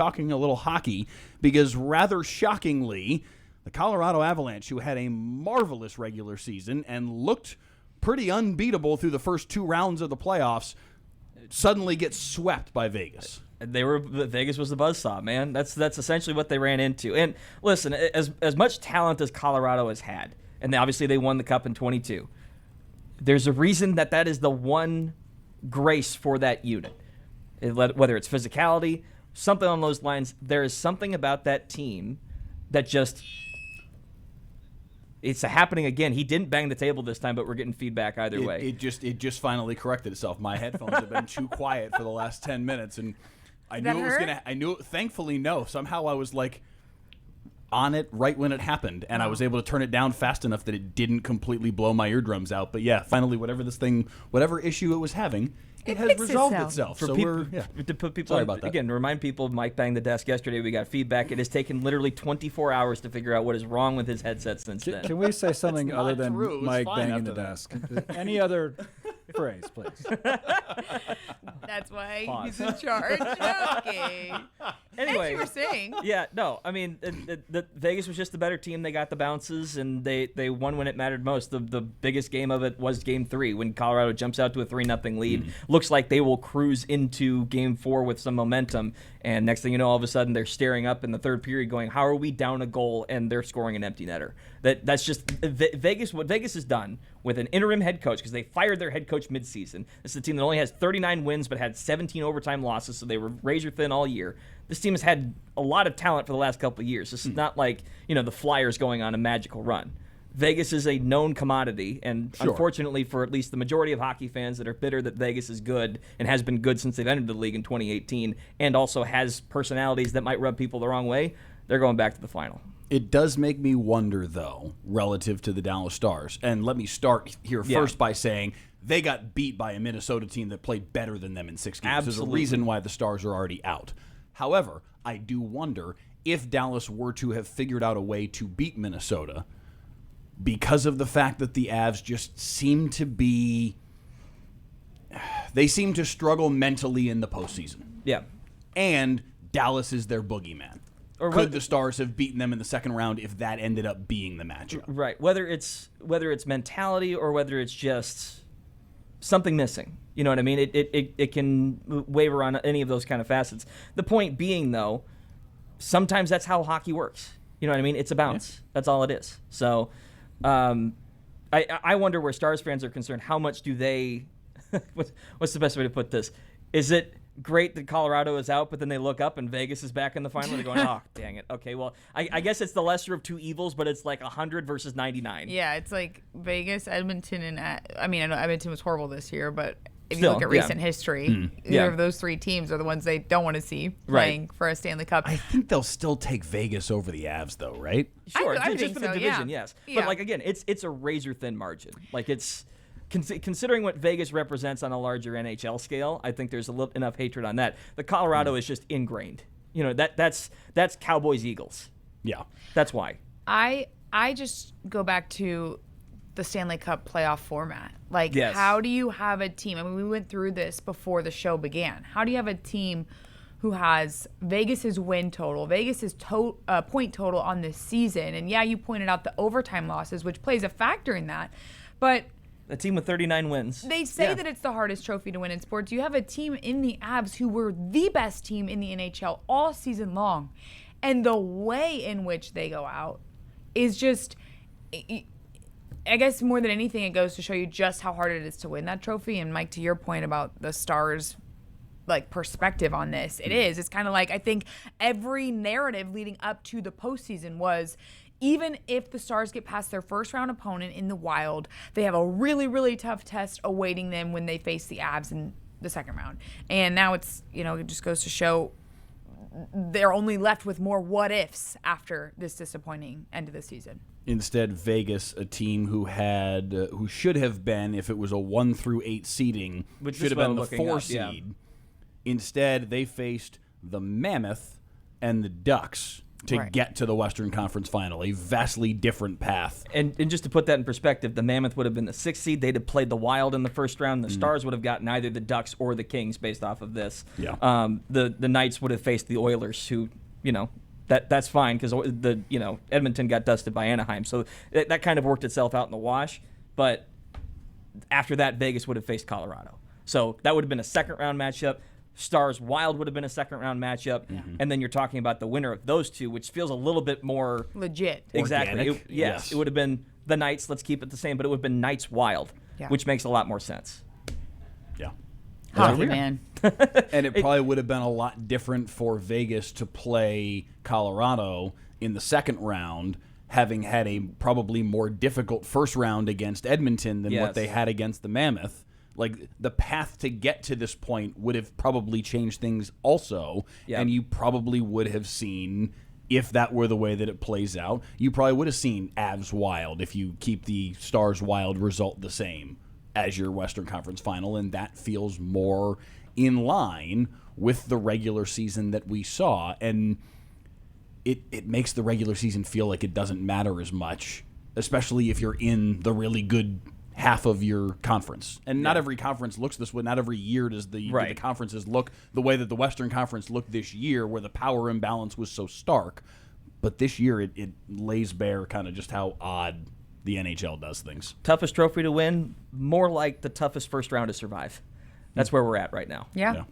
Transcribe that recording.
talking a little hockey, because rather shockingly, the Colorado Avalanche, who had a marvelous regular season and looked pretty unbeatable through the first 2 rounds of the playoffs, suddenly gets swept by Vegas. Vegas was the buzzsaw, man. That's essentially what they ran into. And listen, as much talent as Colorado has had, and obviously they won the Cup in 22, there's a reason that is the one grace for that unit. Whether it's physicality, something on those lines, there is something about that team that just... It's happening again. He didn't bang the table this time, but we're getting feedback either way. It just finally corrected itself. My headphones have been too quiet for the last 10 minutes, and I knew it was gonna. I knew. Thankfully, no. Somehow I was like on it right when it happened, and I was able to turn it down fast enough that it didn't completely blow my eardrums out. But yeah, finally, whatever issue it was having, it has resolved itself. To put people Sorry about that. Again, to remind people, Mike banged the desk yesterday. We got feedback. It has taken literally 24 hours to figure out what is wrong with his headset since then. Can we say something other than Mike banging the that. desk? Any other phrase, please? That's why Pause. he's in charge. Okay. Anyway, as you were saying. Yeah, no, I mean, the Vegas was just the better team. They got the bounces, and they won when it mattered most. The biggest game of it was Game 3, when Colorado jumps out to a 3-0 lead. Looks like they will cruise into Game 4 with some momentum, and next thing you know, all of a sudden, they're staring up in the third period going, how are we down a goal, and they're scoring an empty netter? That's just Vegas. What Vegas has done with an interim head coach, because they fired their head coach midseason. This is a team that only has 39 wins but had 17 overtime losses, so they were razor thin all year. This team has had a lot of talent for the last couple of years. This is not like, the Flyers going on a magical run. Vegas is a known commodity, and unfortunately for at least the majority of hockey fans that are bitter that Vegas is good and has been good since they've entered the league in 2018 and also has personalities that might rub people the wrong way, they're going back to the final. It does make me wonder, though, relative to the Dallas Stars. And let me start here first by saying they got beat by a Minnesota team that played better than them in 6 games. Absolutely. There's a reason why the Stars are already out. However, I do wonder if Dallas were to have figured out a way to beat Minnesota, because of the fact that the Avs just seem to be... They seem to struggle mentally in the postseason. Yeah. And Dallas is their boogeyman. Could the Stars have beaten them in the second round if that ended up being the matchup? Right. Whether it's mentality or whether it's just something missing. You know what I mean? It can waver on any of those kind of facets. The point being, though, sometimes that's how hockey works. You know what I mean? It's a bounce. Yeah. That's all it is. So I wonder where Stars fans are concerned. How much do they what's the best way to put this? Is it great that Colorado is out, but then they look up and Vegas is back in the final? They're going, oh, dang it. Okay, well, I guess it's the lesser of two evils, but it's like 100 versus 99. Yeah, it's like Vegas, Edmonton, and I know Edmonton was horrible this year, but if Still, you look at recent history, either of those 3 teams are the ones they don't want to see playing for a Stanley Cup. I think they'll still take Vegas over the Avs, though, right? Sure, I just think for the so, division, yeah. yes. Yeah. But like again, it's a razor thin margin. Like it's considering what Vegas represents on a larger NHL scale, I think there's enough hatred on that. The Colorado is just ingrained. You know, that's Cowboys Eagles. Yeah. That's why. I just go back to the Stanley Cup playoff format. Like, Yes. how do you have a team? I mean, we went through this before the show began. How do you have a team who has Vegas's win total, Vegas's point total on this season? And yeah, you pointed out the overtime losses, which plays a factor in that. But A team with 39 wins. they say that it's the hardest trophy to win in sports. You have a team in the Avs who were the best team in the NHL all season long. And the way in which they go out is just, I guess more than anything, it goes to show you just how hard it is to win that trophy. And Mike, to your point about the Stars' perspective on this, it is. It's kind of like, I think every narrative leading up to the postseason was, even if the Stars get past their first round opponent in the Wild, they have a really, really tough test awaiting them when they face the Avs in the second round. And now it's, it just goes to show they're only left with more what ifs after this disappointing end of the season. Instead, Vegas, a team who should have been, if it was a 1 through 8 seeding, Which should is have what been I'm the looking 4 up, yeah. seed. Instead, they faced the Mammoth and the Ducks. to Right. get to the Western Conference Final, a vastly different path. And just to put that in perspective, the Mammoth would have been the 6th seed. They'd have played the Wild in the first round. The Stars would have gotten either the Ducks or the Kings based off of this. Yeah. The Knights would have faced the Oilers, who, that's fine because Edmonton got dusted by Anaheim, so that kind of worked itself out in the wash. But after that, Vegas would have faced Colorado, so that would have been a second-round matchup. Stars Wild would have been a second-round matchup, and then you're talking about the winner of those two, which feels a little bit more legit. Exactly. Organic. Yes, it would have been the Knights. Let's keep it the same, but it would have been Knights Wild, which makes a lot more sense. Yeah. Hockey, man. And it probably would have been a lot different for Vegas to play Colorado in the second round, having had a probably more difficult first round against Edmonton than what they had against the Mammoth. Like, the path to get to this point would have probably changed things also, and you probably would have seen, if that were the way that it plays out, you probably would have seen Avs Wild if you keep the Stars Wild result the same as your Western Conference Final, and that feels more in line with the regular season that we saw, and it makes the regular season feel like it doesn't matter as much, especially if you're in the really good half of your conference. And not every conference looks this way. Not every year does the conferences look the way that the Western Conference looked this year, where the power imbalance was so stark. But this year it lays bare kind of just how odd the NHL does things. Toughest trophy to win, more like the toughest first round to survive. That's where we're at right now. Yeah.